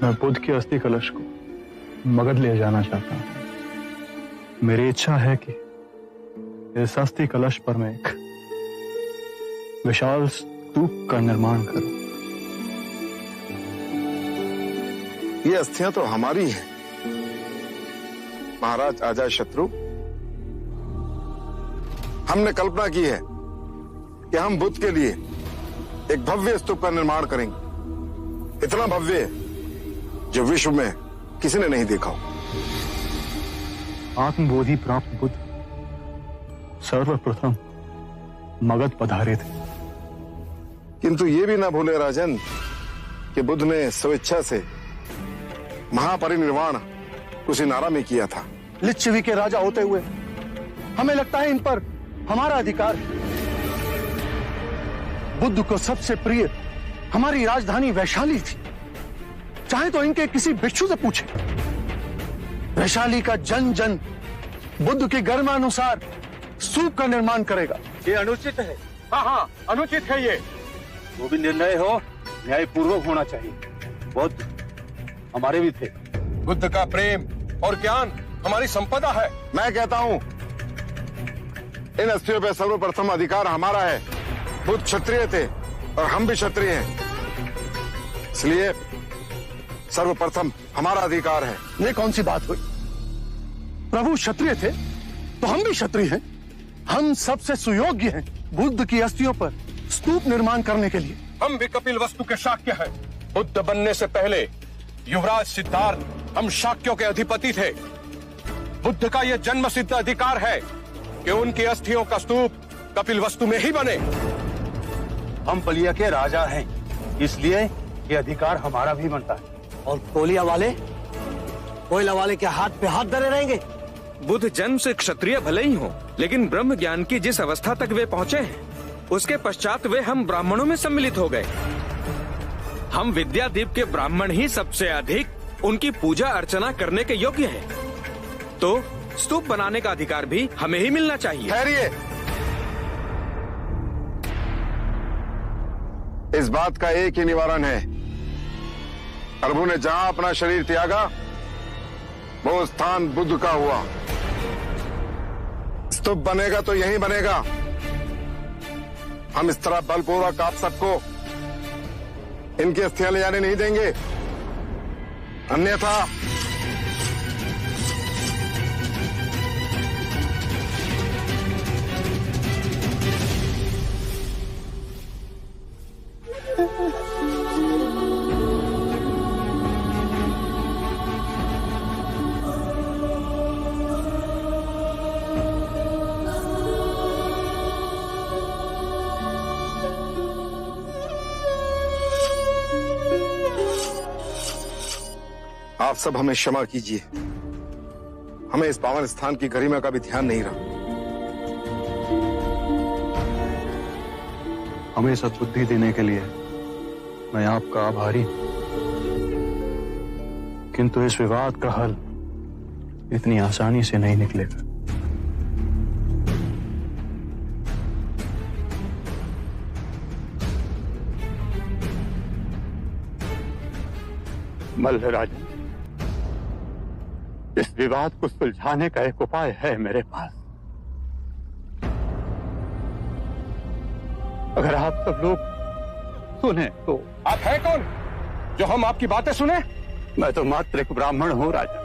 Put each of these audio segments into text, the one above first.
मैं बुद्ध के अस्थि कलश को मगध ले जाना चाहता हूं। मेरी इच्छा है कि इस अस्थि कलश पर मैं एक विशाल स्तूप का निर्माण करूं। ये अस्थियां तो हमारी हैं, महाराज अजात शत्रु। हमने कल्पना की है कि हम बुद्ध के लिए एक भव्य स्तूप का निर्माण करेंगे, इतना भव्य जो विश्व में किसी ने नहीं देखा हो। आत्मबोधि प्राप्त बुद्ध सर्वप्रथम मगध पधारे थे, किंतु ये भी ना भूले राजन कि बुद्ध ने स्वेच्छा से महापरिनिर्वाण कुशीनारा में किया था। लिच्छवी के राजा होते हुए हमें लगता है इन पर हमारा अधिकार है। बुद्ध को सबसे प्रिय हमारी राजधानी वैशाली थी। चाहे तो इनके किसी भिक्षु से पूछे। वैशाली का जन जन बुद्ध की गर्मानुसार स्तूप का निर्माण करेगा। ये अनुचित है। हाँ, अनुचित है ये। वो भी निर्णय हो न्यायपूर्वक होना चाहिए। बुद्ध हमारे भी थे। बुद्ध का प्रेम और ज्ञान हमारी संपदा है। मैं कहता हूं इन अस्थियों पे सर्वप्रथम अधिकार हमारा है। बुद्ध क्षत्रिय थे और हम भी क्षत्रिय हैं, इसलिए सर्वप्रथम हमारा अधिकार है। ये कौन सी बात हुई? प्रभु क्षत्रिय थे तो हम भी क्षत्रिय हैं। हम सबसे सुयोग्य हैं बुद्ध की अस्थियों पर स्तूप निर्माण करने के लिए। हम भी कपिल वस्तु के शाक्य हैं। बुद्ध बनने से पहले युवराज सिद्धार्थ हम शाक्यों के अधिपति थे। बुद्ध का यह जन्म सिद्ध अधिकार है कि उनकी अस्थियों का स्तूप कपिल वस्तु में ही बने। हम बलिया के राजा हैं, इसलिए ये अधिकार हमारा भी बनता है। और कोलिया वाले कोयला वाले के हाथ पे हाथ धरे रहेंगे। बुद्ध जन्म से क्षत्रिय भले ही हो, लेकिन ब्रह्म ज्ञान की जिस अवस्था तक वे पहुँचे हैं, उसके पश्चात वे हम ब्राह्मणों में सम्मिलित हो गए। हम विद्यादीप के ब्राह्मण ही सबसे अधिक उनकी पूजा अर्चना करने के योग्य हैं। तो स्तूप बनाने का अधिकार भी हमें ही मिलना चाहिए। ठहरिए, इस बात का एक ही निवारण है। प्रभु ने जहां अपना शरीर त्यागा वो स्थान बुद्ध का हुआ। स्तूप बनेगा तो यहीं बनेगा। हम इस तरह बलपूर्वक आप सबको इनकी अस्थियां ले जाने नहीं देंगे, अन्यथा आप सब हमें क्षमा कीजिए। हमें इस पावन स्थान की गरिमा का भी ध्यान नहीं रहा। हमें सद्बुद्धि देने के लिए मैं आपका आभारी हूं, किंतु इस विवाद का हल इतनी आसानी से नहीं निकलेगा। मल्लराज, इस विवाद को सुलझाने का एक उपाय है मेरे पास। अगर आप सब लोग सुने तो। आप हैं कौन जो हम आपकी बातें सुने? मैं तो मात्र एक ब्राह्मण हूं राजा।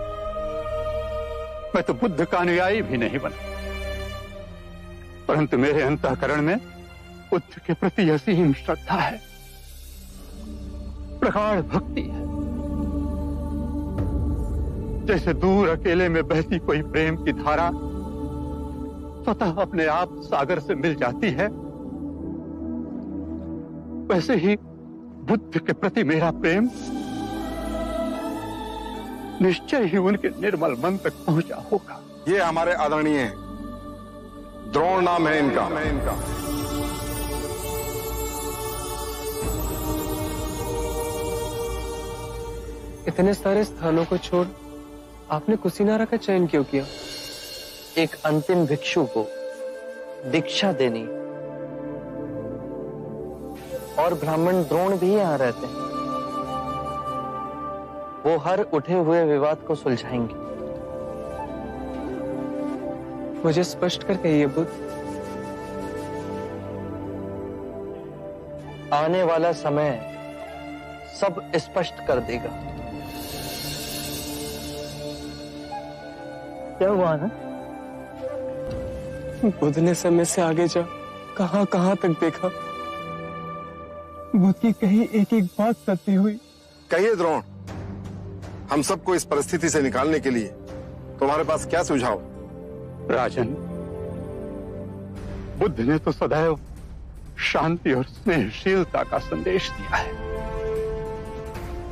मैं तो बुद्ध का अनुयायी भी नहीं बना, परंतु मेरे अंतःकरण में बुद्ध के प्रति असीम श्रद्धा है, प्रगाढ़ भक्ति है। जैसे दूर अकेले में बहती कोई प्रेम की धारा स्वतः अपने आप सागर से मिल जाती है, वैसे ही बुद्ध के प्रति मेरा प्रेम निश्चय ही उनके निर्मल मन तक पहुंचा होगा। ये हमारे आदरणीय हैं, द्रोण नाम है इनका। इतने सारे स्थानों को छोड़ आपने कुशीनारा का चयन क्यों किया? एक अंतिम भिक्षु को दीक्षा देनी, और ब्राह्मण द्रोण भी यहाँ रहते हैं। वो हर उठे हुए विवाद को सुलझाएंगे। मुझे स्पष्ट कर कहिए बुद्ध। आने वाला समय सब स्पष्ट कर देगा। क्या हुआ ना? बुद्ध ने समय से आगे जा कहां कहां तक देखा। बुद्ध की कही एक एक बात सत्य हुई। कहिए द्रोण, हम सबको इस परिस्थिति से निकालने के लिए तुम्हारे पास क्या सुझाव? राजन, बुद्ध ने तो सदैव शांति और स्नेहशीलता का संदेश दिया है।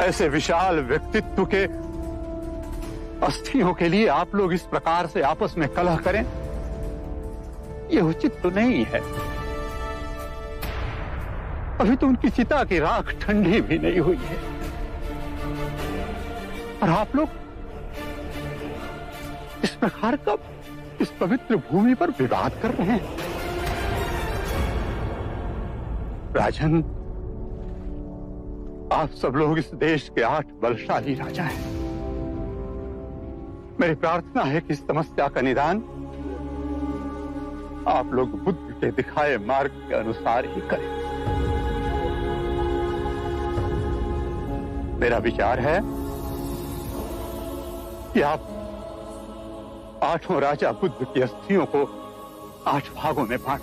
ऐसे विशाल व्यक्तित्व के अस्थियों के लिए आप लोग इस प्रकार से आपस में कलह करें, यह उचित तो नहीं है। अभी तो उनकी चिता की राख ठंडी भी नहीं हुई है और आप लोग इस प्रकार का इस पवित्र भूमि पर विवाद कर रहे हैं। राजन, आप सब लोग इस देश के 8 बलशाली राजा हैं। मेरी प्रार्थना है कि इस समस्या का निदान आप लोग बुद्ध के दिखाए मार्ग के अनुसार ही करें। मेरा विचार है कि आप 8 राजा बुद्ध की अस्थियों को 8 भागों में बांट।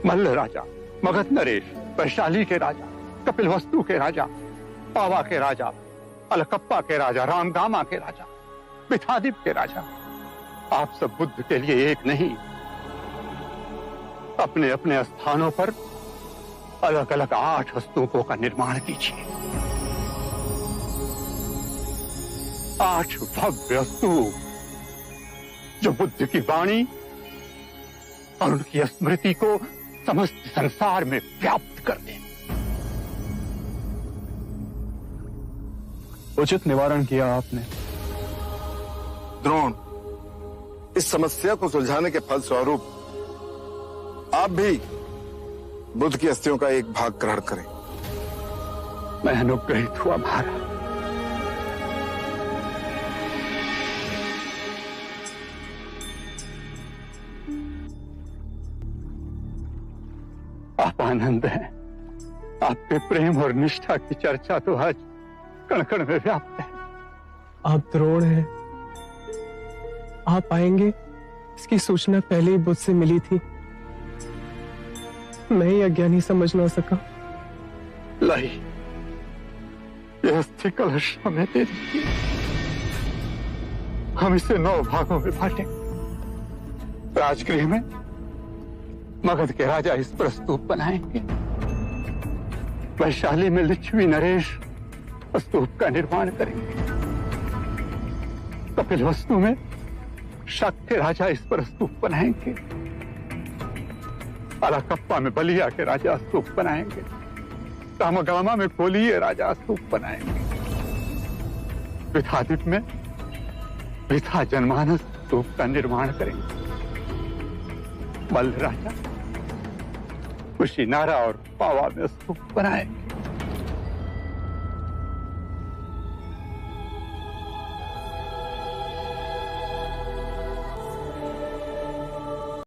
मल्ल राजा, मगध नरेश, वैशाली के राजा, कपिलवस्तु के राजा, पावा के राजा, अलकप्पा के राजा, रामगामा के राजा, मिथादीप के राजा, आप सब बुद्ध के लिए एक नहीं, अपने अपने स्थानों पर अलग अलग 8 स्तूपों का निर्माण कीजिए। 8 भव्य स्तूप जो बुद्ध की वाणी और उनकी स्मृति को समस्त संसार में व्याप्त कर दें। उचित निवारण किया आपने। द्रोण, इस समस्या को सुलझाने के फलस्वरूप आप भी बुद्ध की अस्थियों का एक भाग ग्रहण करें। मैं अनुग्रहित हुआ महाराज। आप आनंद हैं। आपके प्रेम और निष्ठा की चर्चा तो आज कण कण में व्याप्त है। आप द्रोण हैं। आप आएंगे इसकी सूचना पहले ही बुद्ध से मिली थी। मैं ही अज्ञानी समझ ना सका। लाई, यह अस्थि कलश हमें दे दीजिए। हम इसे 9 भागों में बांटें। राजगृह में मगध के राजा इस पर स्तूप बनाएंगे। वैशाली में लिच्छवी नरेश स्तूप का निर्माण करेंगे। कपिलवस्तु में शक के राजा इस पर स्तूप बनाएंगे। अलकप्पा में बलिया के राजा स्तूप बनाएंगे। रामगामा में कोलीय राजा स्तूप बनाएंगे। विथादीप में विथा जनमानस स्तूप का निर्माण करेंगे। मल्ल राजा कुशीनारा और पावा में स्तूप बनाएंगे।